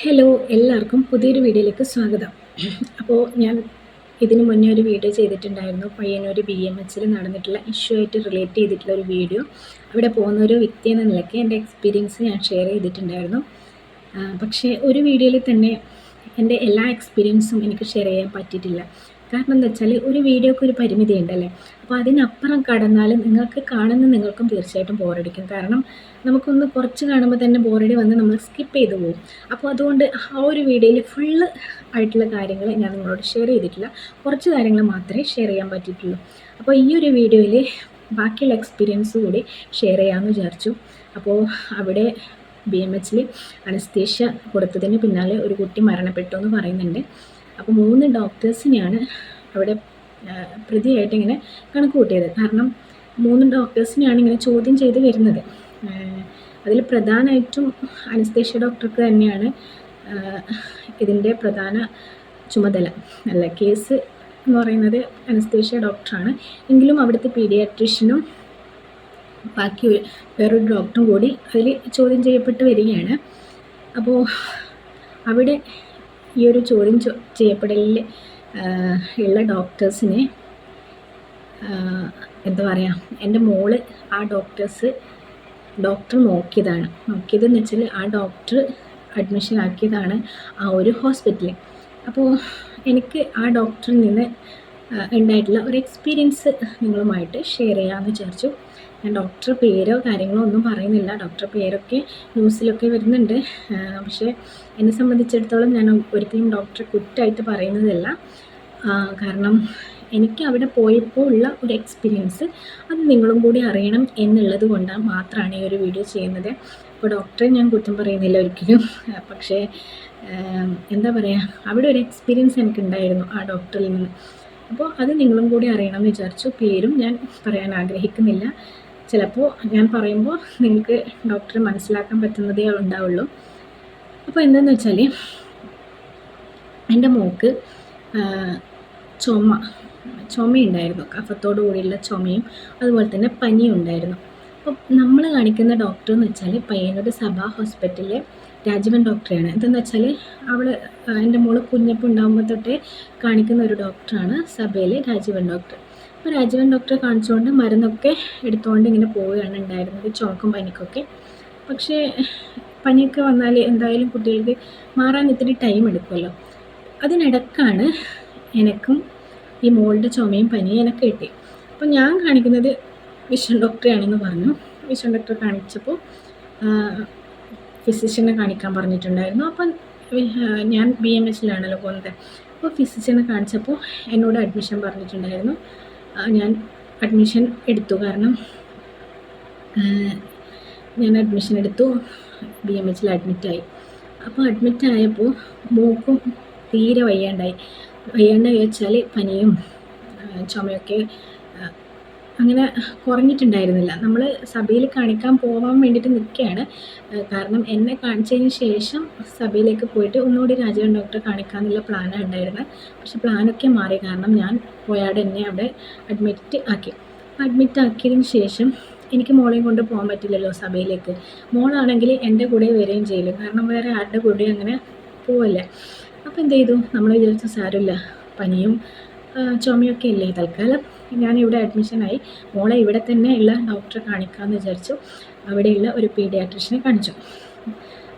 Hello, എല്ലാവർക്കും പുതിയൊരു വീഡിയോയിലേക്ക് സ്വാഗതം. അപ്പോൾ ഞാൻ ഇതിന് മുന്നേ ഒരു വീഡിയോ ചെയ്തിട്ടുണ്ടായിരുന്നു. പയ്യന്നൂർ BMHൽ നടന്നിട്ടുള്ള ഇഷ്യൂ ആയിട്ട് റിലേറ്റ് ചെയ്തിട്ടുള്ള ഒരു വീഡിയോ. അവിടെ പോകുന്ന ഒരു വ്യക്തി എന്ന നിലയ്ക്ക് എൻ്റെ എക്സ്പീരിയൻസ് ഞാൻ ഷെയർ ചെയ്തിട്ടുണ്ടായിരുന്നു. പക്ഷേ ഒരു വീഡിയോയിൽ തന്നെ എൻ്റെ എല്ലാ എക്സ്പീരിയൻസും എനിക്ക് ഷെയർ ചെയ്യാൻ പറ്റിയിട്ടില്ല. കാരണം എന്താ വെച്ചാൽ ഒരു വീഡിയോക്ക് ഒരു പരിമിതി ഉണ്ടല്ലേ. അപ്പോൾ അതിനപ്പുറം കടന്നാൽ നിങ്ങൾക്കും തീർച്ചയായിട്ടും ബോറടിക്കും. കാരണം നമുക്കൊന്ന് കുറച്ച് കാണുമ്പോൾ തന്നെ ബോറടി വന്ന് നമ്മൾ സ്കിപ്പ് ചെയ്തു പോകും. അപ്പോൾ അതുകൊണ്ട് ആ ഒരു വീഡിയോയിൽ ഫുള്ള് ആയിട്ടുള്ള കാര്യങ്ങൾ ഞാൻ നിങ്ങളോട് ഷെയർ ചെയ്തിട്ടില്ല. കുറച്ച് കാര്യങ്ങൾ മാത്രമേ ഷെയർ ചെയ്യാൻ പറ്റിയിട്ടുള്ളൂ. അപ്പോൾ ഈ ഒരു വീഡിയോയിൽ ബാക്കിയുള്ള എക്സ്പീരിയൻസ് കൂടി ഷെയർ ചെയ്യാമെന്ന് വിചാരിച്ചു. അപ്പോൾ അവിടെ BMHൽ അനസ്തേഷ്യ കൊടുത്തതിന് പിന്നാലെ ഒരു കുട്ടി മരണപ്പെട്ടു എന്ന് പറയുന്നുണ്ട്. അപ്പോൾ 3 ഡോക്ടേഴ്സിനെയാണ് അവിടെ പ്രതിയായിട്ട് ഇങ്ങനെ കണക്ക് കൂട്ടിയത്. കാരണം 3 ഡോക്ടേഴ്സിനെയാണ് ഇങ്ങനെ ചോദ്യം ചെയ്ത് വരുന്നത്. അതിൽ പ്രധാനമായിട്ടും അനസ്തേഷ്യ ഡോക്ടർക്ക് തന്നെയാണ് ഇതിൻ്റെ പ്രധാന ചുമതല. അല്ല, കേസ് എന്ന് പറയുന്നത് അനസ്തേഷ്യ ഡോക്ടറാണ്. എങ്കിലും അവിടുത്തെ പീഡിയാട്രീഷ്യനും ബാക്കി വേറൊരു ഡോക്ടറും കൂടി അതിൽ ചോദ്യം ചെയ്യപ്പെട്ട് വരികയാണ്. അപ്പോൾ അവിടെ ഈ ഒരു ചോദ്യം ചെയ്യപ്പെടലിൽ ഉള്ള ഡോക്ടേഴ്സിനെ എന്താ പറയുക, എൻ്റെ മോള് ആ ഡോക്ടർ നോക്കിയതെന്ന് വെച്ചാൽ ആ ഡോക്ടർ അഡ്മിഷൻ ആക്കിയതാണ് ആ ഒരു ഹോസ്പിറ്റലിൽ. അപ്പോൾ എനിക്ക് ആ ഡോക്ടറിൽ നിന്ന് ഉണ്ടായിട്ടുള്ള ഒരു എക്സ്പീരിയൻസ് നിങ്ങളുമായിട്ട് ഷെയർ ചെയ്യാമെന്ന് വിചാരിച്ചു. ഞാൻ ഡോക്ടറുടെ പേരോ കാര്യങ്ങളോ ഒന്നും പറയുന്നില്ല. ഡോക്ടറുടെ പേരൊക്കെ ന്യൂസിലൊക്കെ വരുന്നുണ്ട്. പക്ഷേ എന്നെ സംബന്ധിച്ചിടത്തോളം ഞാൻ ഒരിക്കലും ഡോക്ടറെ കുറ്റമായിട്ട് പറയുന്നതല്ല. കാരണം എനിക്ക് അവിടെ പോയപ്പോൾ ഉള്ള ഒരു എക്സ്പീരിയൻസ് അത് നിങ്ങളും കൂടി അറിയണം എന്നുള്ളത് കൊണ്ട് മാത്രമാണ് ഈ ഒരു വീഡിയോ ചെയ്യുന്നത്. അപ്പോൾ ഡോക്ടറെ ഞാൻ കുറ്റം പറയുന്നില്ല ഒരിക്കലും. പക്ഷേ എന്താ പറയുക, അവിടെ ഒരു എക്സ്പീരിയൻസ് എനിക്കുണ്ടായിരുന്നു ആ ഡോക്ടറിൽ നിന്ന്. അപ്പോൾ അത് നിങ്ങളും കൂടി അറിയണം എന്ന് വിചാരിച്ചു. പേരും ഞാൻ പറയാൻ ആഗ്രഹിക്കുന്നില്ല. ചിലപ്പോൾ ഞാൻ പറയുമ്പോൾ നിങ്ങൾക്ക് ഡോക്ടറെ മനസ്സിലാക്കാൻ പറ്റുന്നതേ ഉണ്ടാവുള്ളൂ. അപ്പോൾ എന്താണെന്ന് വെച്ചാൽ എൻ്റെ മോൾക്ക് ചുമയുണ്ടായിരുന്നു. കഫത്തോടു കൂടിയുള്ള ചുമയും അതുപോലെ തന്നെ പനിയും ഉണ്ടായിരുന്നു. അപ്പോൾ നമ്മൾ കാണിക്കുന്ന ഡോക്ടർ എന്ന് വെച്ചാൽ പയ്യന്നൂർ സഭാ ഹോസ്പിറ്റലിലെ രാജീവൻ ഡോക്ടറെയാണ്. എന്തെന്ന് വെച്ചാൽ എൻ്റെ മോള് കുഞ്ഞപ്പം ഉണ്ടാകുമ്പോൾ തൊട്ടേ കാണിക്കുന്ന ഒരു ഡോക്ടറാണ് സഭയിലെ രാജീവൻ ഡോക്ടർ. അപ്പോൾ രാജീവൻ ഡോക്ടറെ കാണിച്ചുകൊണ്ട് മരുന്നൊക്കെ എടുത്തുകൊണ്ട് ഇങ്ങനെ പോവുകയാണ് ഉണ്ടായിരുന്നത്, ചുമക്കും പനിക്കൊക്കെ. പക്ഷേ പനിയൊക്കെ വന്നാൽ എന്തായാലും കുട്ടികൾക്ക് മാറാൻ ഇത്തിരി ടൈം എടുക്കുമല്ലോ. അതിനിടക്കാണ് എനിക്കും ഈ മോളുടെ ചുമയും പനിയും എനിക്ക് കിട്ടി. അപ്പോൾ ഞാൻ കാണിക്കുന്നത് വിശ്വൻ ഡോക്ടറെയാണെന്ന് പറഞ്ഞു. വിശ്വൻ ഡോക്ടറെ കാണിച്ചപ്പോൾ ഫിസിഷ്യനെ കാണിക്കാൻ പറഞ്ഞിട്ടുണ്ടായിരുന്നു. അപ്പം ഞാൻ BMHലാണല്ലോ പോകുന്നത്. അപ്പോൾ ഫിസിഷ്യനെ കാണിച്ചപ്പോൾ എന്നോട് അഡ്മിഷൻ പറഞ്ഞിട്ടുണ്ടായിരുന്നു. ഞാൻ അഡ്മിഷൻ എടുത്തു. കാരണം ഞാൻ അഡ്മിഷൻ എടുത്തു, BMHൽ അഡ്മിറ്റായി. അപ്പോൾ അഡ്മിറ്റായപ്പോൾ മോക്കും തീരെ വയ്യാണ്ടായി വെച്ചാൽ പനിയും ചുമയൊക്കെ അങ്ങനെ കുറഞ്ഞിട്ടുണ്ടായിരുന്നില്ല. നമ്മൾ സഭയിൽ കാണിക്കാൻ പോകാൻ വേണ്ടിയിട്ട് നിൽക്കുകയാണ്. കാരണം എന്നെ കാണിച്ചതിന് ശേഷം സഭയിലേക്ക് പോയിട്ട് ഒന്നുകൂടി രാജീവൻ ഡോക്ടറെ കാണിക്കാമെന്നുള്ള പ്ലാനാണ് ഉണ്ടായിരുന്നത്. പക്ഷെ പ്ലാനൊക്കെ മാറി. കാരണം ഞാൻ പോയാടെ എന്നെ അവിടെ അഡ്മിറ്റ് ആക്കിയതിന് ശേഷം എനിക്ക് മോളെയും കൊണ്ട് പോകാൻ പറ്റില്ലല്ലോ സഭയിലേക്ക്. മോളാണെങ്കിൽ എൻ്റെ കൂടെ വരികയും ചെയ്യില്ല. കാരണം വേറെ ആരുടെ കൂടെ അങ്ങനെ പോവല്ലേ. അപ്പോൾ എന്ത് ചെയ്തു, നമ്മൾ വിചാരിച്ച സാരമില്ല, പനിയും ചുമയൊക്കെ ഇല്ലേ, തൽക്കാലം ഞാനിവിടെ അഡ്മിഷനായി, മോളെ ഇവിടെ തന്നെ ഉള്ള ഡോക്ടറെ കാണിക്കാമെന്ന് വിചാരിച്ചു. അവിടെയുള്ള ഒരു പീഡിയാട്രീഷ്യനെ കാണിച്ചു.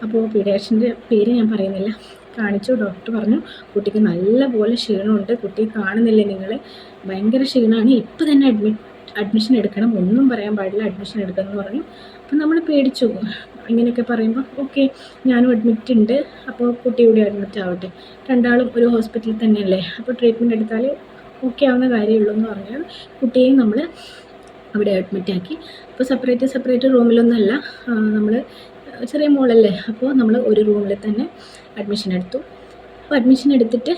അപ്പോൾ പീഡിയാട്രീഷ്യൻ്റെ പേര് ഞാൻ പറയുന്നില്ല. കാണിച്ചു. ഡോക്ടർ പറഞ്ഞു കുട്ടിക്ക് നല്ലപോലെ ക്ഷീണമുണ്ട്, കുട്ടി കാണുന്നില്ലേ നിങ്ങൾ, ഭയങ്കര ക്ഷീണമാണ്, ഇപ്പോൾ തന്നെ അഡ്മിഷൻ എടുക്കണം, ഒന്നും പറയാൻ പാടില്ല, അഡ്മിഷൻ എടുക്കണം എന്ന് പറഞ്ഞു. അപ്പോൾ നമ്മൾ പേടിച്ചു. ഇങ്ങനെയൊക്കെ പറയുമ്പോൾ ഓക്കെ, ഞാനും അഡ്മിറ്റ് ഉണ്ട്, അപ്പോൾ കുട്ടി കൂടി അഡ്മിറ്റ് ആവട്ടെ, രണ്ടാളും ഒരു ഹോസ്പിറ്റലിൽ തന്നെയല്ലേ, അപ്പോൾ ട്രീറ്റ്മെൻറ്റ് എടുത്താൽ ഓക്കെ ആവുന്ന കാര്യമുള്ളൂ എന്ന് പറഞ്ഞാൽ കുട്ടിയെയും നമ്മൾ അവിടെ അഡ്മിറ്റ് ആക്കി. അപ്പോൾ സെപ്പറേറ്റ് റൂമിലൊന്നുമല്ല, നമ്മൾ ചെറിയ മോളല്ലേ, അപ്പോൾ നമ്മൾ ഒരു റൂമിൽ തന്നെ അഡ്മിഷൻ എടുത്തു. അപ്പോൾ അഡ്മിഷൻ എടുത്തിട്ട്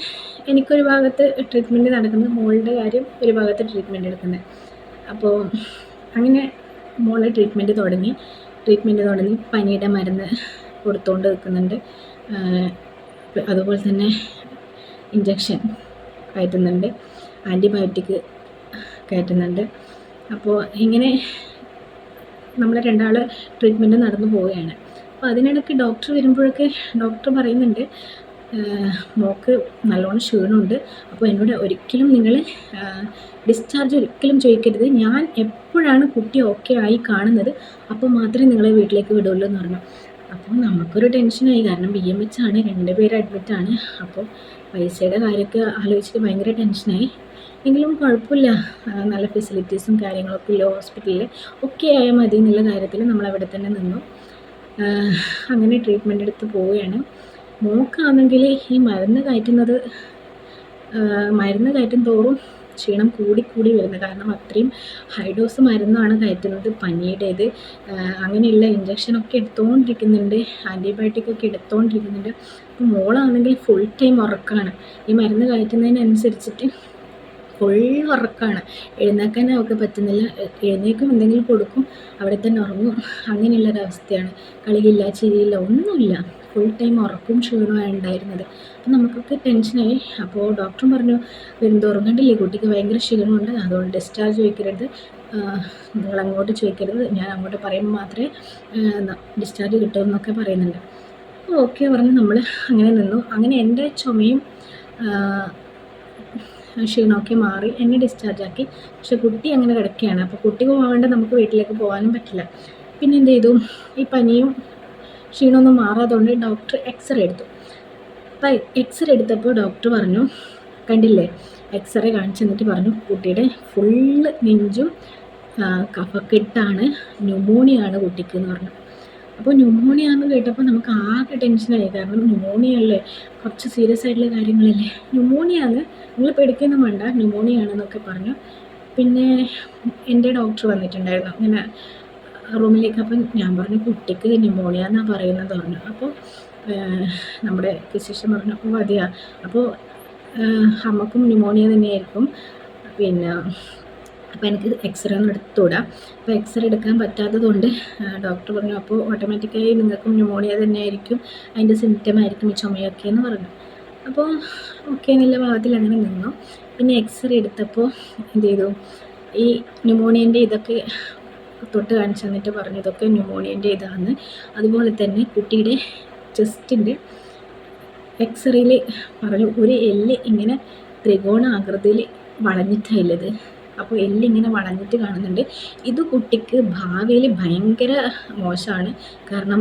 എനിക്കൊരു ഭാഗത്ത് ട്രീറ്റ്മെൻറ്റ് നടക്കുന്നത്, മോളുടെ കാര്യം ഒരു ഭാഗത്ത് ട്രീറ്റ്മെൻറ്റ് എടുക്കുന്നത്. അപ്പോൾ അങ്ങനെ മോളെ ട്രീറ്റ്മെൻറ്റ് തുടങ്ങി. പനിയുടെ മരുന്ന് കൊടുത്തുകൊണ്ട് നിൽക്കുന്നുണ്ട്. അതുപോലെ തന്നെ ഇഞ്ചക്ഷൻ കയറ്റുന്നുണ്ട്, ആൻറ്റിബയോട്ടിക് കയറ്റുന്നുണ്ട്. അപ്പോൾ ഇങ്ങനെ നമ്മൾ രണ്ടാൾ ട്രീറ്റ്മെൻറ്റ് നടന്നു പോവുകയാണ്. അപ്പോൾ അതിനിടയ്ക്ക് ഡോക്ടർ വരുമ്പോഴൊക്കെ ഡോക്ടർ പറയുന്നുണ്ട്, മോൾക്ക് നല്ലോണം ക്ഷീണമുണ്ട്, അപ്പോൾ എന്നോട് ഒരിക്കലും നിങ്ങൾ ഡിസ്ചാർജ് ഒരിക്കലും ചോദിക്കരുത്, ഞാൻ എപ്പോഴാണ് കുട്ടി ഓക്കെ ആയി കാണുന്നത് അപ്പോൾ മാത്രമേ നിങ്ങളെ വീട്ടിലേക്ക് വിടുള്ളൂ എന്ന് പറഞ്ഞു. അപ്പോൾ നമുക്കൊരു ടെൻഷനായി, കാരണം BMH ആണ്, 2 പേര് അഡ്മിറ്റാണ്. അപ്പോൾ പൈസയുടെ കാര്യമൊക്കെ ആലോചിച്ചിട്ട് ഭയങ്കര ടെൻഷനായി. എങ്കിലും കുഴപ്പമില്ല, നല്ല ഫെസിലിറ്റീസും കാര്യങ്ങളൊക്കെ ഉള്ള ഹോസ്പിറ്റലിൽ ഒക്കെ ആയാൽ മതി എന്നുള്ള കാര്യത്തിൽ നമ്മളവിടെ തന്നെ നിന്നു. അങ്ങനെ ട്രീറ്റ്മെൻറ്റ് എടുത്ത് പോവുകയാണ്. മോൾക്കാണെങ്കിൽ ഈ മരുന്ന് കയറ്റും തോറും ക്ഷീണം കൂടി വരുന്നത്, കാരണം അത്രയും ഹൈ ഡോസ് മരുന്നാണ് കയറ്റുന്നത്, പനിയുടേത്. അങ്ങനെയുള്ള ഇഞ്ചക്ഷനൊക്കെ എടുത്തുകൊണ്ടിരിക്കുന്നുണ്ട്, ആൻറ്റിബയോട്ടിക്കൊക്കെ എടുത്തുകൊണ്ടിരിക്കുന്നുണ്ട്. അപ്പോൾ മോളാണെങ്കിൽ ഫുൾ ടൈം ഉറക്കമാണ്. ഈ മരുന്ന് കയറ്റുന്നതിനനുസരിച്ചിട്ട് ഫുൾ ഉറക്കമാണ്, എഴുന്നേക്കാൻ അവൾക്ക് പറ്റുന്നില്ല. എഴുന്നേക്കും, എന്തെങ്കിലും കൊടുക്കും, അവിടെ തന്നെ ഉറങ്ങും. അങ്ങനെയുള്ളൊരവസ്ഥയാണ്. കളിയില്ല, ചിരിയില്ല, ഒന്നുമില്ല, ഫുൾ ടൈം ഉറക്കവും ക്ഷീണമാണ് ഉണ്ടായിരുന്നത്. അപ്പോൾ നമുക്കൊക്കെ ടെൻഷനായി. അപ്പോൾ ഡോക്ടറും പറഞ്ഞു, വരുന്തോറും കണ്ടില്ലേ കുട്ടിക്ക് ഭയങ്കര ക്ഷീണമുണ്ട്, അതുകൊണ്ട് ഡിസ്ചാർജ് ചോദിക്കരുത്, നിങ്ങൾ അങ്ങോട്ട് ചോദിക്കരുത്, ഞാൻ അങ്ങോട്ട് പറയുമ്പോൾ മാത്രമേ ഡിസ്ചാർജ് കിട്ടുമെന്നൊക്കെ പറയുന്നുണ്ട്. അപ്പോൾ ഓക്കെ പറഞ്ഞ് നമ്മൾ അങ്ങനെ നിന്നു. അങ്ങനെ എൻ്റെ ചുമയും ക്ഷീണമൊക്കെ മാറി എന്നെ ഡിസ്ചാർജാക്കി. പക്ഷെ കുട്ടി അങ്ങനെ കിടക്കുകയാണ്. അപ്പോൾ കുട്ടി പോകാണ്ട് നമുക്ക് വീട്ടിലേക്ക് പോകാനും പറ്റില്ല. പിന്നെ എന്ത് ചെയ്തു, ഈ പനിയും ക്ഷീണമൊന്നും മാറാത്തതുകൊണ്ട് ഡോക്ടർ എക്സ്റേ എടുത്തു. അപ്പോൾ എക്സ്റേ എടുത്തപ്പോൾ ഡോക്ടർ പറഞ്ഞു, കണ്ടില്ലേ, എക്സ്റേ കാണിച്ചു തന്നിട്ട് പറഞ്ഞു, കുട്ടിയുടെ ഫുള്ള് നെഞ്ചും കഫക്കെട്ടാണ്, ന്യൂമോണിയാണ് കുട്ടിക്ക് എന്ന് പറഞ്ഞു. അപ്പോൾ ന്യൂമോണിയ എന്ന് കേട്ടപ്പോൾ നമുക്ക് ആകെ ടെൻഷനായി, കാരണം ന്യൂമോണിയ അല്ലേ, കുറച്ച് സീരിയസ് ആയിട്ടുള്ള കാര്യങ്ങളല്ലേ. ന്യൂമോണിയാന്ന്, നിങ്ങൾ പേടിക്കൊന്നും വേണ്ട, ന്യൂമോണിയ ആണെന്നൊക്കെ പറഞ്ഞു. പിന്നെ എൻ്റെ ഡോക്ടർ വന്നിട്ടുണ്ടായിരുന്നു ഇങ്ങനെ റൂമിലേക്ക്. അപ്പം ഞാൻ പറഞ്ഞു, കുട്ടിക്ക് ന്യൂമോണിയ എന്നാണ് പറയുന്നത് പറഞ്ഞു. അപ്പോൾ നമ്മുടെ ഫിസിഷ്യൻ പറഞ്ഞു, അപ്പോൾ അതെയാ, അപ്പോൾ അമ്മക്കും ന്യൂമോണിയ തന്നെയായിരിക്കും, പിന്നെ അപ്പോൾ എനിക്ക് എക്സ്റേ ഒന്നും എടുത്തുകൂടാ. അപ്പോൾ എക്സ്റേ എടുക്കാൻ പറ്റാത്തതുകൊണ്ട് ഡോക്ടർ പറഞ്ഞു, അപ്പോൾ ഓട്ടോമാറ്റിക്കായി നിങ്ങൾക്കും ന്യൂമോണിയ തന്നെയായിരിക്കും, അതിൻ്റെ സിംറ്റം ആയിരിക്കും ഈ ചുമയൊക്കെ എന്ന് പറഞ്ഞു. അപ്പോൾ ഓക്കെ എന്നുള്ള ഭാഗത്തിൽ അങ്ങനെ നിന്നു. പിന്നെ എക്സ്റേ എടുത്തപ്പോൾ എന്ത് ചെയ്തു, ഈ ന്യൂമോണിയൻ്റെ ഇതൊക്കെ തൊട്ട് കാണിച്ചു തന്നിട്ട് പറഞ്ഞു, ഇതൊക്കെ ന്യൂമോണിയൻ്റെ ഇതാണ്. അതുപോലെ തന്നെ കുട്ടിയുടെ ചെസ്റ്റിൻ്റെ എക്സ്റേയിൽ പറഞ്ഞു, ഒരു എല്ല് ഇങ്ങനെ ത്രികോണ ആകൃതിയിൽ വളഞ്ഞിട്ടുള്ളത്. അപ്പോൾ എല്ലിങ്ങനെ വളഞ്ഞിട്ട് കാണുന്നുണ്ട്. ഇത് കുട്ടിക്ക് ഭാവിയിൽ ഭയങ്കര മോശമാണ്, കാരണം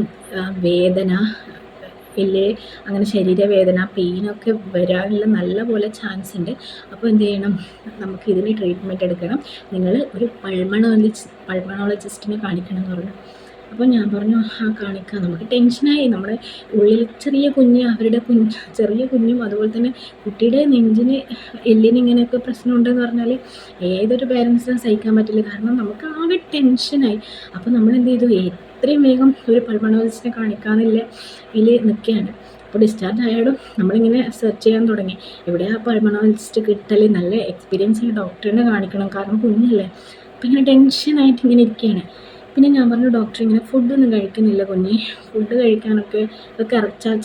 വേദന, എല്ല് അങ്ങനെ ശരീരവേദന, പെയിനൊക്കെ വരാനുള്ള നല്ല പോലെ ചാൻസ് ഉണ്ട്. അപ്പോൾ എന്ത് ചെയ്യണം, നമുക്ക് ഇതിന് ട്രീറ്റ്മെൻറ്റ് എടുക്കണം, നിങ്ങൾ ഒരു പൾമണോളജിസ്റ്റിനെ കാണിക്കണം എന്ന് പറഞ്ഞു. അപ്പോൾ ഞാൻ പറഞ്ഞു, കാണിക്കാം. നമുക്ക് ടെൻഷനായി, നമ്മുടെ ഉള്ളിൽ ചെറിയ കുഞ്ഞ്, അവരുടെ ചെറിയ കുഞ്ഞും അതുപോലെ തന്നെ കുട്ടിയുടെ നെഞ്ചിന് എല്ലിന് ഇങ്ങനെയൊക്കെ പ്രശ്നമുണ്ടെന്ന് പറഞ്ഞാൽ ഏതൊരു പേരൻസിനും സഹിക്കാൻ പറ്റില്ല, കാരണം നമുക്ക് ആകെ ടെൻഷനായി. അപ്പോൾ നമ്മൾ എന്ത് ചെയ്തു, എത്രയും വേഗം ഒരു പൾമണോളജിസ്റ്റിനെ കാണിക്കാമെന്നില്ല ഇതിൽ നിൽക്കുകയാണ്. അപ്പോൾ ഡിസ്ചാർജ് ആയാലും നമ്മളിങ്ങനെ സെർച്ച് ചെയ്യാൻ തുടങ്ങി, എവിടെയാണ് പൾമണോളജിസ്റ്റ് കിട്ടൽ, നല്ല എക്സ്പീരിയൻസ് ഉള്ള ഡോക്ടറിനെ കാണിക്കണം, കാരണം കുഞ്ഞല്ലേ. അപ്പോൾ ഇങ്ങനെ ടെൻഷനായിട്ട് ഇങ്ങനെ ഇരിക്കുകയാണ്. പിന്നെ ഞാൻ പറഞ്ഞു, ഡോക്ടർ ഇങ്ങനെ ഫുഡൊന്നും കഴിക്കുന്നില്ല കുഞ്ഞ്, ഫുഡ് കഴിക്കാനൊക്കെ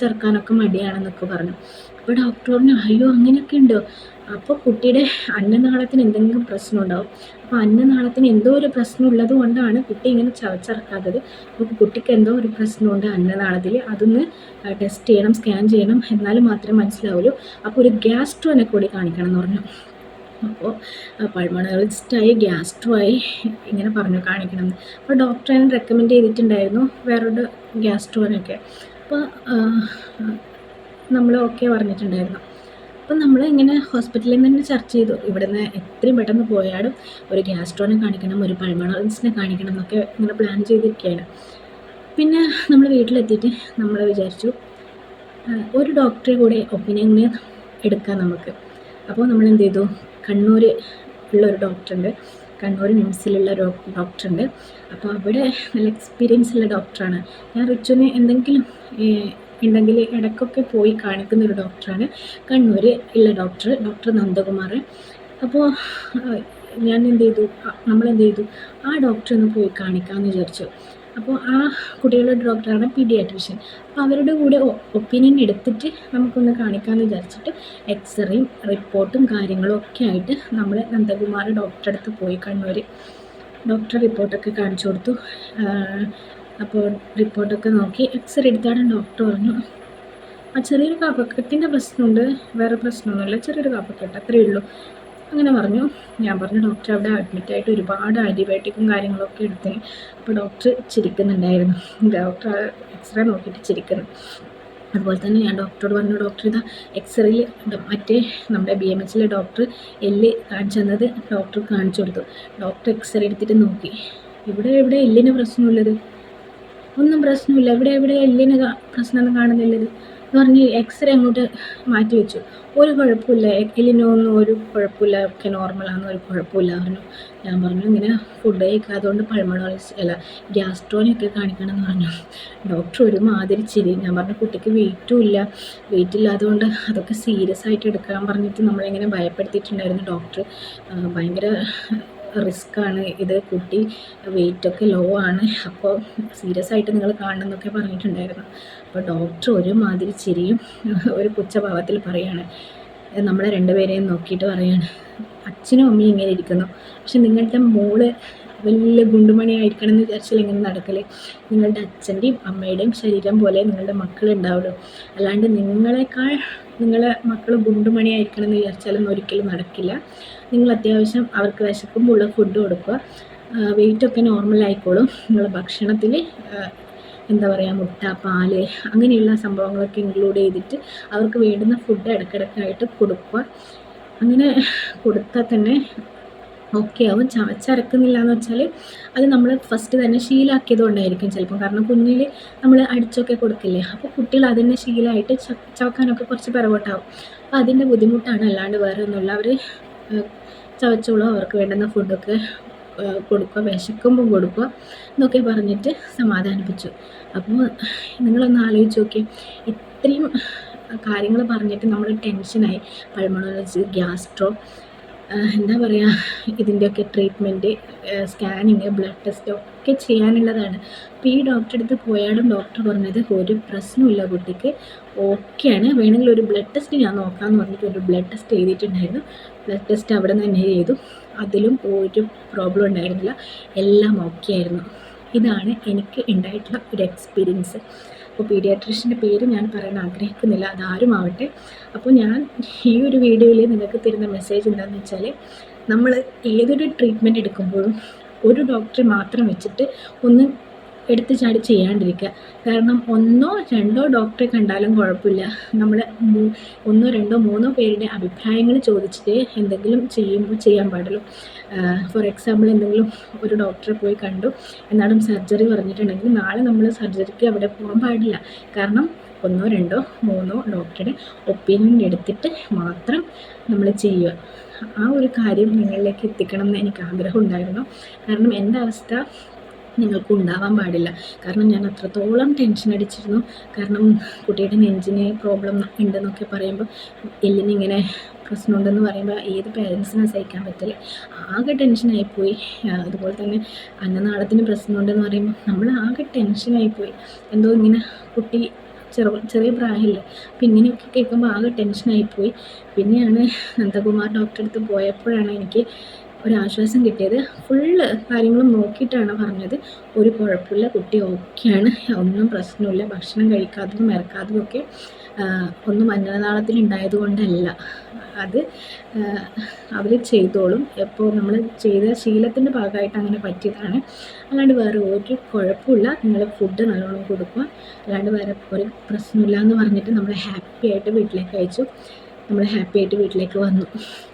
ചേർക്കാനൊക്കെ മടിയാണെന്നൊക്കെ പറഞ്ഞു. അപ്പോൾ ഡോക്ടർ പറഞ്ഞു, അയ്യോ അങ്ങനെയൊക്കെ ഉണ്ടോ, അപ്പോൾ കുട്ടിയുടെ അന്നനാളത്തിന് എന്തെങ്കിലും പ്രശ്നം ഉണ്ടാവും. അപ്പോൾ അന്നനാളത്തിന് എന്തോ ഒരു പ്രശ്നം ഉള്ളത് കൊണ്ടാണ് കുട്ടി ഇങ്ങനെ ചവച്ചിറക്കാത്തത്. അപ്പോൾ കുട്ടിക്ക് എന്തോ ഒരു പ്രശ്നമുണ്ട് അന്നനാളത്തിൽ, അതൊന്ന് ടെസ്റ്റ് ചെയ്യണം, സ്കാൻ ചെയ്യണം, എന്നാലും മാത്രമേ മനസ്സിലാവുള്ളൂ. അപ്പോൾ ഒരു ഗ്യാസ്ട്രോനെ കൂടി കാണിക്കണം എന്ന് പറഞ്ഞു. അപ്പോൾ പൾമണോളജിസ്റ്റായി ഗ്യാസ്ട്രോയായി ഇങ്ങനെ പറഞ്ഞു കാണിക്കണം. അപ്പോൾ ഡോക്ടർ എന്നെ റെക്കമെൻഡ് ചെയ്തിട്ടുണ്ടായിരുന്നു വേറൊരു ഗ്യാസ്ട്രോനൊക്കെ. അപ്പോൾ നമ്മൾ ഓക്കെ പറഞ്ഞിട്ടുണ്ടായിരുന്നു. അപ്പം നമ്മൾ ഇങ്ങനെ ഹോസ്പിറ്റലിൽ നിന്ന് ചർച്ച ചെയ്തു, ഇവിടുന്ന് എത്രയും പെട്ടെന്ന് പോയാലും ഒരു ഗ്യാസ്ട്രോനെ കാണിക്കണം, ഒരു പൾമണോളജിസ്റ്റിനെ കാണിക്കണം എന്നൊക്കെ ഇങ്ങനെ പ്ലാൻ ചെയ്തിരിക്കുകയാണ്. പിന്നെ നമ്മൾ വീട്ടിലെത്തിയിട്ട് നമ്മൾ വിചാരിച്ചു ഒരു ഡോക്ടറെ കൂടെ ഒപ്പീനിയൻ എടുക്കാം നമുക്ക്. അപ്പോൾ നമ്മൾ എന്ത് ചെയ്തു, കണ്ണൂർ ഉള്ളൊരു ഡോക്ടറുണ്ട്, കണ്ണൂർ മിംസിലുള്ള ഒരു ഡോക്ടറുണ്ട്. അപ്പോൾ അവിടെ നല്ല എക്സ്പീരിയൻസ് ഉള്ള ഡോക്ടറാണ്. ഞാൻ റിച്ചുവിന് എന്തെങ്കിലും ഉണ്ടെങ്കിൽ ഇടയ്ക്കൊക്കെ പോയി കാണിക്കുന്നൊരു ഡോക്ടറാണ് കണ്ണൂർ ഉള്ള ഡോക്ടർ നന്ദകുമാർ. അപ്പോൾ ഞാൻ നമ്മളെന്ത് ചെയ്തു, ആ ഡോക്ടറെ ഒന്ന് പോയി കാണിക്കാമെന്ന് വിചാരിച്ചു. അപ്പോൾ ആ കുട്ടികളുടെ ഡോക്ടറാണ് പീഡിയാട്രീഷ്യൻ. അപ്പോൾ അവരുടെ കൂടെ ഒപ്പീനിയൻ എടുത്തിട്ട് നമുക്കൊന്ന് കാണിക്കാമെന്ന് വിചാരിച്ചിട്ട് എക്സ്റേയും റിപ്പോർട്ടും കാര്യങ്ങളും ഒക്കെ ആയിട്ട് നമ്മൾ നന്ദകുമാർ ഡോക്ടറെ അടുത്ത് പോയി. കണ്ണൂർ ഡോക്ടർ റിപ്പോർട്ടൊക്കെ കാണിച്ചു കൊടുത്തു. അപ്പോൾ റിപ്പോർട്ടൊക്കെ നോക്കി എക്സ്റേ എടുത്താണ് ഡോക്ടർ പറഞ്ഞു ആ ചെറിയൊരു കഫക്കെട്ടിൻ്റെ പ്രശ്നമുണ്ട്, വേറെ പ്രശ്നമൊന്നുമില്ല, ചെറിയൊരു കഫക്കെട്ട് അത്രയേ ഉള്ളൂ അങ്ങനെ പറഞ്ഞു. ഞാൻ പറഞ്ഞു ഡോക്ടർ അവിടെ അഡ്മിറ്റായിട്ട് ഒരുപാട് ആൻറ്റിബയോട്ടിക്കും കാര്യങ്ങളൊക്കെ എടുത്തിന്. അപ്പോൾ ഡോക്ടർ ചിരിക്കുന്നുണ്ടായിരുന്നു, ഡോക്ടർ എക്സ്റേ നോക്കിയിട്ട് ചിരിക്കുന്നു. അതുപോലെ തന്നെ ഞാൻ ഡോക്ടറോട് പറഞ്ഞു ഡോക്ടർ ഇതാ എക്സ്റേയിൽ മറ്റേ നമ്മുടെ BMHലെ ഡോക്ടർ എല്ല് കാണിച്ചു തന്നത് ഡോക്ടർ കാണിച്ചു കൊടുത്തു. ഡോക്ടർ എക്സ്റേ എടുത്തിട്ട് നോക്കി, ഇവിടെ എല്ലിന് പ്രശ്നമുള്ളത്, ഒന്നും പ്രശ്നമില്ല, എവിടെ എല്ലിന് പ്രശ്നമൊന്നും കാണുന്നില്ലത് എന്ന് പറഞ്ഞ് എക്സ്റേ അങ്ങോട്ട് മാറ്റി വെച്ചു. ഒരു കുഴപ്പമില്ല, എല്ലിനൊന്നും ഒരു കുഴപ്പമില്ല, ഒക്കെ നോർമലാണെന്ന്, ഒരു കുഴപ്പമില്ല പറഞ്ഞു. ഞാൻ പറഞ്ഞു ഇങ്ങനെ ഫുഡ് കഴിക്കാത്തതുകൊണ്ട് പൾമണോളജിസ്റ്റ് അല്ല ഗ്യാസ്ട്രോനെയൊക്കെ കാണിക്കണം എന്ന് പറഞ്ഞു. ഡോക്ടർ ഒരുമാതിരി ചിരി. ഞാൻ പറഞ്ഞു കുട്ടിക്ക് വെയിറ്റ് ഇല്ലാത്തതുകൊണ്ട് അതൊക്കെ സീരിയസ് ആയിട്ട് എടുക്കാൻ പറഞ്ഞിട്ട് നമ്മളിങ്ങനെ ഭയപ്പെടുത്തിയിട്ടുണ്ടായിരുന്നു ഡോക്ടർ. ഭയങ്കര റിസ്ക്കാണ് ഇത്, കുട്ടി വെയിറ്റൊക്കെ ലോ ആണ്, അപ്പോൾ സീരിയസ് ആയിട്ട് നിങ്ങൾ കാണണം എന്നൊക്കെ പറഞ്ഞിട്ടുണ്ടായിരുന്നു. അപ്പോൾ ഡോക്ടർ ഒരുമാതിരി ചിരിയും ഒരു പുച്ഛഭാവത്തിൽ പറയാണ്, നമ്മളെ രണ്ടുപേരെയും നോക്കിയിട്ട് പറയാണ്, അച്ഛനും അമ്മയും ഇങ്ങനെ ഇരിക്കുന്നു, പക്ഷെ നിങ്ങളുടെ മോള് വലിയ ഗുണ്ടുമണിയായിരിക്കണം എന്ന് വിചാരിച്ചാൽ എങ്ങനെ നടക്കല്? നിങ്ങളുടെ അച്ഛൻ്റെയും അമ്മയുടെയും ശരീരം പോലെ നിങ്ങളുടെ മക്കളുണ്ടാവുള്ളൂ, അല്ലാണ്ട് നിങ്ങളെ മക്കൾ ഗുണ്ടുമണിയായിരിക്കണം എന്ന് വിചാരിച്ചാലൊന്നും ഒരിക്കലും നടക്കില്ല. നിങ്ങൾ അത്യാവശ്യം അവർക്ക് വിശക്കുമ്പോൾ ഫുഡ് കൊടുക്കുക, വെയിറ്റൊക്കെ നോർമലായിക്കോളും. നിങ്ങൾ ഭക്ഷണത്തിൽ എന്താ പറയുക, മുട്ട, പാല് അങ്ങനെയുള്ള സംഭവങ്ങളൊക്കെ ഇൻക്ലൂഡ് ചെയ്തിട്ട് അവർക്ക് വേണ്ടുന്ന ഫുഡ് ഇടയ്ക്കിടയ്ക്കായിട്ട് കൊടുക്കുക. അങ്ങനെ കൊടുത്താൽ തന്നെ ഓക്കെ ആവും. ചവച്ചരക്കുന്നില്ല എന്ന് വെച്ചാൽ അത് നമ്മൾ ഫസ്റ്റ് തന്നെ ശീലമാക്കിയത് കൊണ്ടായിരിക്കും ചിലപ്പം. കാരണം കുഞ്ഞിൽ നമ്മൾ അടിച്ചൊക്കെ കൊടുക്കില്ലേ, അപ്പോൾ കുട്ടികൾ അതിൻ്റെ ശീലമായിട്ട് ചവക്കാനൊക്കെ കുറച്ച് പിറകോട്ടാവും. അപ്പോൾ അതിൻ്റെ ബുദ്ധിമുട്ടാണ്, അല്ലാണ്ട് വേറെ ഒന്നുമില്ല. അവർ ചവച്ചോളും, അവർക്ക് വേണ്ടുന്ന ഫുഡൊക്കെ കൊടുക്കുക, വിശക്കുമ്പോൾ കൊടുക്കുക എന്നൊക്കെ പറഞ്ഞിട്ട് സമാധാനിപ്പിച്ചു. അപ്പോൾ നിങ്ങളൊന്ന് ആലോചിച്ച് നോക്കി, ഇത്രയും കാര്യങ്ങൾ പറഞ്ഞിട്ട് നമ്മൾ ടെൻഷനായി. പൾമണോളജി, ഗ്യാസ്ട്രോ, എന്താ പറയുക, ഇതിൻ്റെയൊക്കെ ട്രീറ്റ്മെൻറ്റ്, സ്കാനിങ്, ബ്ലഡ് ടെസ്റ്റ് ഒക്കെ ചെയ്യാനുള്ളതാണ്. അപ്പോൾ ഈ ഡോക്ടറെ അടുത്ത് പോയാലും ഡോക്ടർ പറഞ്ഞത് ഒരു പ്രശ്നമില്ല, കുട്ടിക്ക് ഓക്കെയാണ്, വേണമെങ്കിൽ ഒരു ബ്ലഡ് ടെസ്റ്റ് ഞാൻ നോക്കാമെന്ന് പറഞ്ഞിട്ട് ഒരു ബ്ലഡ് ടെസ്റ്റ് ചെയ്തിട്ടുണ്ടായിരുന്നു. ബ്ലഡ് ടെസ്റ്റ് അവിടെ നിന്ന് തന്നെ ചെയ്തു, അതിലും ഒരു പ്രോബ്ലം ഉണ്ടായിരുന്നില്ല, എല്ലാം ഓക്കെ ആയിരുന്നു. ഇതാണ് എനിക്ക് ഉണ്ടായിട്ടുള്ള ഒരു എക്സ്പീരിയൻസ്. അപ്പോൾ പീഡിയാട്രീഷ്യൻ്റെ പേര് ഞാൻ പറയാൻ ആഗ്രഹിക്കുന്നില്ല, അതാരുമാവട്ടെ. അപ്പോൾ ഞാൻ ഈ ഒരു വീഡിയോയിൽ നിങ്ങൾക്ക് തരുന്ന മെസ്സേജ് എന്താണെന്ന് വെച്ചാൽ, നമ്മൾ ഏതൊരു ട്രീറ്റ്മെൻറ്റ് എടുക്കുമ്പോഴും ഒരു ഡോക്ടറെ മാത്രം വെച്ചിട്ട് ഒന്ന് എടുത്ത് ചാടി ചെയ്യാണ്ടിരിക്കുക. കാരണം 1 2 ഡോക്ടറെ കണ്ടാലും കുഴപ്പമില്ല, നമ്മൾ 1 2 3 പേരുടെ അഭിപ്രായങ്ങൾ ചോദിച്ചിട്ട് എന്തെങ്കിലും ചെയ്യാൻ പാടുള്ളൂ. ഫോർ എക്സാമ്പിൾ, എന്തെങ്കിലും ഒരു ഡോക്ടറെ പോയി കണ്ടു, എന്നാലും സർജറി പറഞ്ഞിട്ടുണ്ടെങ്കിൽ നാളെ നമ്മൾ സർജറിക്ക് അവിടെ പോകാൻ പാടില്ല. കാരണം 1 2 3 ഡോക്ടറുടെ ഒപ്പീനിയൻ എടുത്തിട്ട് മാത്രം നമ്മൾ ചെയ്യുക. ആ ഒരു കാര്യം നിങ്ങളിലേക്ക് എത്തിക്കണം എന്ന് എനിക്ക് ആഗ്രഹം ഉണ്ടായിരുന്നു. കാരണം എൻ്റെ അവസ്ഥ നിങ്ങൾക്ക് ഉണ്ടാവാൻ പാടില്ല. കാരണം ഞാൻ അത്രത്തോളം ടെൻഷൻ അടിച്ചിരുന്നു. കാരണം കുട്ടിയുടെ നെഞ്ചിന് പ്രോബ്ലം ഉണ്ടെന്നൊക്കെ പറയുമ്പോൾ, എല്ലിനിങ്ങനെ പ്രശ്നമുണ്ടെന്ന് പറയുമ്പോൾ ഏത് പേരൻസിനും സഹിക്കാൻ പറ്റില്ല. ആകെ ടെൻഷനായിപ്പോയി. അതുപോലെ തന്നെ അന്നനാളത്തിന് പ്രശ്നമുണ്ടെന്ന് പറയുമ്പോൾ നമ്മൾ ആകെ ടെൻഷനായിപ്പോയി. എന്തോ ഇങ്ങനെ കുട്ടി ചെറിയ പ്രായമില്ല, അപ്പം ഇങ്ങനെയൊക്കെ കേൾക്കുമ്പോൾ ആകെ ടെൻഷനായിപ്പോയി. പിന്നെയാണ് നന്ദകുമാർ ഡോക്ടറെ അടുത്ത് പോയപ്പോഴാണ് എനിക്ക് ഒരാശ്വാസം കിട്ടിയത്. ഫുള്ള് കാര്യങ്ങളും നോക്കിയിട്ടാണ് പറഞ്ഞത്, ഒരു കുഴപ്പമില്ല, കുട്ടി ഓക്കെയാണ്, ഒന്നും പ്രശ്നമില്ല, ഭക്ഷണം കഴിക്കാത്തതും ഇറക്കാത്തതുമൊക്കെ ഒന്നും അന്നനാളത്തിൽ കൊണ്ടല്ല, അത് അവർ ചെയ്തോളും. എപ്പോൾ നമ്മൾ ചെയ്ത ശീലത്തിൻ്റെ ഭാഗമായിട്ട് അങ്ങനെ പറ്റിയതാണ്, അല്ലാണ്ട് വേറെ ഒരു കുഴപ്പമില്ല. നിങ്ങൾ ഫുഡ് നല്ലോണം കൊടുക്കുക, അല്ലാണ്ട് വേറെ ഒരു പ്രശ്നമില്ല എന്ന് പറഞ്ഞിട്ട് നമ്മൾ ഹാപ്പി ആയിട്ട് വീട്ടിലേക്ക് അയച്ചു. നമ്മൾ ഹാപ്പി ആയിട്ട് വീട്ടിലേക്ക് വന്നു.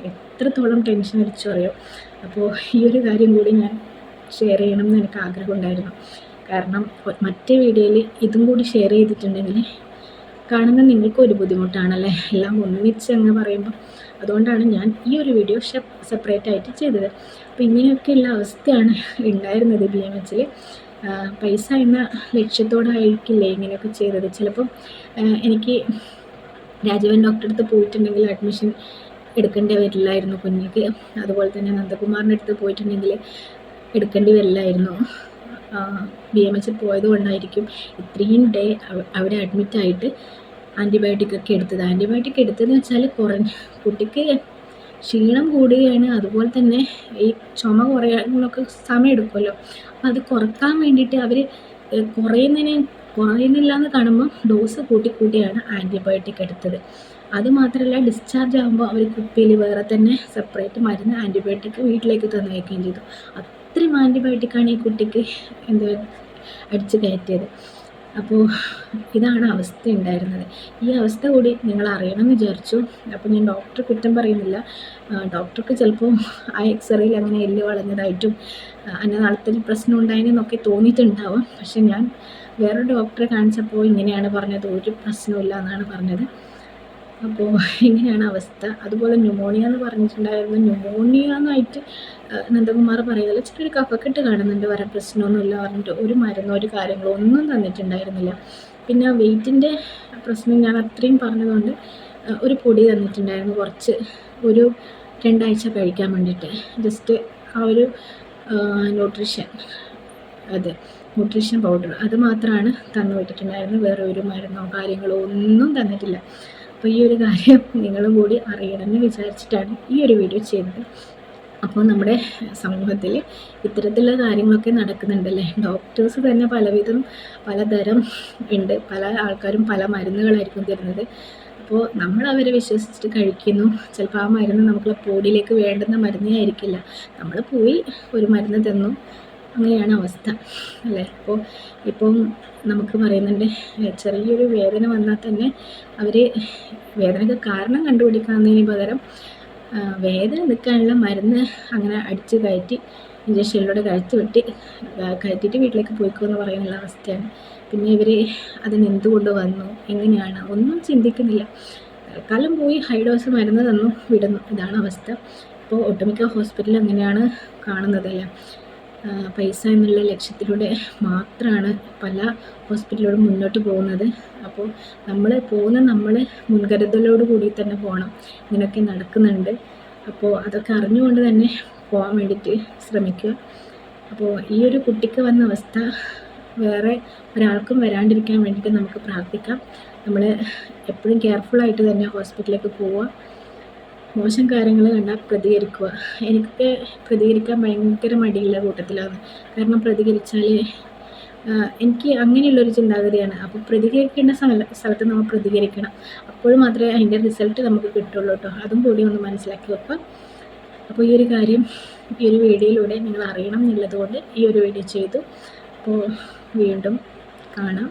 എത്രത്തോളം ടെൻഷൻ അടിച്ചു അറിയോ. അപ്പോൾ ഈ ഒരു കാര്യം കൂടി ഞാൻ ഷെയർ ചെയ്യണം എന്ന് എനിക്ക് ആഗ്രഹമുണ്ടായിരുന്നു. കാരണം മറ്റേ വീഡിയോയിൽ ഇതും കൂടി ഷെയർ ചെയ്തിട്ടുണ്ടെങ്കിൽ കാണുന്ന നിങ്ങൾക്ക് ഒരു ബുദ്ധിമുട്ടാണല്ലേ, എല്ലാം ഒന്നിച്ച് അങ്ങ് പറയുമ്പോൾ. അതുകൊണ്ടാണ് ഞാൻ ഈ ഒരു വീഡിയോ സെപ്പറേറ്റ് ആയിട്ട് ചെയ്തത്. അപ്പോൾ ഇങ്ങനെയൊക്കെയുള്ള അവസ്ഥയാണ് ഉണ്ടായിരുന്നത് BMHൽ. പൈസ എന്ന ലക്ഷ്യത്തോടായിരിക്കില്ലേ ഇങ്ങനെയൊക്കെ ചെയ്തത്. ചിലപ്പം എനിക്ക് രാജീവൻ ഡോക്ടറെ അടുത്ത് പോയിട്ടുണ്ടെങ്കിൽ അഡ്മിഷൻ എടുക്കേണ്ടി വരില്ലായിരുന്നു കുഞ്ഞിക്ക്. അതുപോലെ തന്നെ നന്ദകുമാറിൻ്റെ അടുത്ത് പോയിട്ടുണ്ടെങ്കിൽ എടുക്കേണ്ടി വരില്ലായിരുന്നു. BMHൽ പോയത് കൊണ്ടായിരിക്കും ഇത്രയും ഡേ അവിടെ അഡ്മിറ്റായിട്ട് ആൻറ്റിബയോട്ടിക് ഒക്കെ എടുത്തത്. ആൻറ്റിബയോട്ടിക് എടുത്തതെന്ന് വെച്ചാൽ കുട്ടിക്ക് ക്ഷീണം കൂടുകയാണ്, അതുപോലെ തന്നെ ഈ ചുമ കുറയാനൊക്കെ സമയം എടുക്കുമല്ലോ. അപ്പോൾ അത് കുറക്കാൻ വേണ്ടിയിട്ട് അവർ കുറയുന്നില്ല എന്ന് കാണുമ്പോൾ ഡോസ് കൂട്ടിയാണ് ആൻറ്റിബയോട്ടിക് എടുത്തത്. അതുമാത്രമല്ല ഡിസ്ചാർജ് ആകുമ്പോൾ അവർ കുപ്പിയിൽ വേറെ തന്നെ സെപ്പറേറ്റ് മരുന്ന് ആൻറ്റിബയോട്ടിക് വീട്ടിലേക്ക് തന്നയക്കുകയും ചെയ്തു. അത്രയും ആൻറ്റിബയോട്ടിക്കാണ് ഈ കുട്ടിക്ക് അടിച്ച് കയറ്റിയത്. അപ്പോൾ ഇതാണ് അവസ്ഥ ഉണ്ടായിരുന്നത്. ഈ അവസ്ഥ കൂടി നിങ്ങൾ അറിയണമെന്ന് വിചാരിച്ചു. അപ്പോൾ ഞാൻ ഡോക്ടറെ കുറ്റം പറയുന്നില്ല. ഡോക്ടർക്ക് ചിലപ്പോൾ ആ എക്സ്റേയിൽ അങ്ങനെ എല്ല് വളഞ്ഞതായിട്ടും അന്നനാളത്തിൽ പ്രശ്നം ഉണ്ടായെന്നൊക്കെ തോന്നിയിട്ടുണ്ടാവാം. പക്ഷെ ഞാൻ വേറൊരു ഡോക്ടറെ കാണിച്ചപ്പോൾ ഇങ്ങനെയാണ് പറഞ്ഞത്, ഒരു പ്രശ്നമില്ല എന്നാണ് പറഞ്ഞത്. അപ്പോൾ ഇങ്ങനെയാണ് അവസ്ഥ. അതുപോലെ ന്യൂമോണിയ എന്ന് പറഞ്ഞിട്ടുണ്ടായിരുന്നു. ന്യൂമോണിയ എന്നായിട്ട് നന്ദകുമാർ പറയുന്നില്ല, ചെറിയൊരു കഫക്കെട്ട് കാണുന്നുണ്ട്, വേറെ പ്രശ്നമൊന്നുമില്ല പറഞ്ഞിട്ട് ഒരു മരുന്നോ ഒരു കാര്യങ്ങളോ ഒന്നും തന്നിട്ടുണ്ടായിരുന്നില്ല. പിന്നെ വെയിറ്റിൻ്റെ പ്രശ്നം ഞാൻ അത്രയും പറഞ്ഞതുകൊണ്ട് ഒരു പൊടി തന്നിട്ടുണ്ടായിരുന്നു, കുറച്ച് ഒരു 2 ആഴ്ച കഴിക്കാൻ വേണ്ടിയിട്ട്. ജസ്റ്റ് ആ ഒരു ന്യൂട്രീഷൻ പൗഡർ അത് മാത്രമാണ് തന്നു വിട്ടിട്ടുണ്ടായിരുന്നു. വേറെ ഒരു മരുന്നോ കാര്യങ്ങളോ ഒന്നും തന്നിട്ടില്ല. അപ്പോൾ ഈ ഒരു കാര്യം നിങ്ങളും കൂടി അറിയണമെന്ന് വിചാരിച്ചിട്ടാണ് ഈ ഒരു വീഡിയോ ചെയ്തത്. അപ്പോൾ നമ്മുടെ സമൂഹത്തിൽ ഇത്തരത്തിലുള്ള കാര്യങ്ങളൊക്കെ നടക്കുന്നുണ്ടല്ലേ. ഡോക്ടേഴ്സ് തന്നെ പലതരം ഉണ്ട്. പല ആൾക്കാരും പല മരുന്നുകളായിരിക്കും തരുന്നത്. അപ്പോൾ നമ്മൾ അവരെ വിശ്വസിച്ചിട്ട് കഴിക്കുന്നു. ചിലപ്പോൾ ആ മരുന്ന് നമുക്ക് ബോഡിയിലേക്ക് വേണ്ടുന്ന മരുന്നേ ആയിരിക്കില്ല. നമ്മൾ പോയി ഒരു മരുന്ന് തന്നു, അങ്ങനെയാണ് അവസ്ഥ അല്ലേ. അപ്പോൾ ഇപ്പം നമുക്ക് പറയുന്നുണ്ട്, ചെറിയൊരു വേദന വന്നാൽ തന്നെ അവർ വേദനയ്ക്ക് കാരണം കണ്ടുപിടിക്കാവുന്നതിന് പകരം വേദന നിൽക്കാനുള്ള മരുന്ന് അങ്ങനെ അടിച്ച് കയറ്റി ഇഞ്ചക്ഷനിലൂടെ കയറ്റിയിട്ട് വീട്ടിലേക്ക് പോയിക്കോ എന്ന് പറയുന്നുള്ള അവസ്ഥയാണ്. പിന്നെ ഇവർ അതിനെന്തുകൊണ്ട് വന്നു, എങ്ങനെയാണ്, ഒന്നും ചിന്തിക്കുന്നില്ല. തൽക്കാലം പോയി ഹൈ ഡോസ് മരുന്ന് തന്നു വിടുന്നു, ഇതാണ് അവസ്ഥ. ഇപ്പോൾ ഒട്ടുമിക്ക ഹോസ്പിറ്റലും അങ്ങനെയാണ് കാണുന്നതല്ലേ. പൈസ എന്നുള്ള ലക്ഷ്യത്തിലൂടെ മാത്രമാണ് പല ഹോസ്പിറ്റലുകളും മുന്നോട്ട് പോകുന്നത്. അപ്പോൾ നമ്മൾ മുൻകരുതലോട് കൂടി തന്നെ പോകണം. ഇങ്ങനെയൊക്കെ നടക്കുന്നുണ്ട്, അപ്പോൾ അതൊക്കെ അറിഞ്ഞുകൊണ്ട് തന്നെ പോകാൻ വേണ്ടിയിട്ട് ശ്രമിക്കുക. അപ്പോൾ ഈ ഒരു കുട്ടിക്ക് വന്ന അവസ്ഥ വേറെ ഒരാൾക്കും വരാണ്ടിരിക്കാൻ വേണ്ടിയിട്ട് നമുക്ക് പ്രാർത്ഥിക്കാം. നമ്മൾ എപ്പോഴും കെയർഫുള്ളായിട്ട് തന്നെ ഹോസ്പിറ്റലിലേക്ക് പോവുക. മോശം കാര്യങ്ങൾ കണ്ടാൽ പ്രതികരിക്കുക. എനിക്കൊക്കെ പ്രതികരിക്കാൻ ഭയങ്കര മടിയുള്ള കൂട്ടത്തിലാണ്. കാരണം പ്രതികരിച്ചാൽ എനിക്ക് അങ്ങനെയുള്ളൊരു ചിന്താഗതിയാണ്. അപ്പോൾ പ്രതികരിക്കേണ്ട സ്ഥലത്ത് നമ്മൾ പ്രതികരിക്കണം. അപ്പോൾ മാത്രമേ അതിൻ്റെ റിസൾട്ട് നമുക്ക് കിട്ടുള്ളൂ കേട്ടോ. അതും കൂടി ഒന്ന് മനസ്സിലാക്കി വെക്കുക. അപ്പോൾ ഈ ഒരു കാര്യം ഈ ഒരു വീഡിയോയിലൂടെ നിങ്ങൾ അറിയണം എന്നുള്ളതുകൊണ്ട് ഈ ഒരു വീഡിയോ ചെയ്തു. അപ്പോൾ വീണ്ടും കാണാം.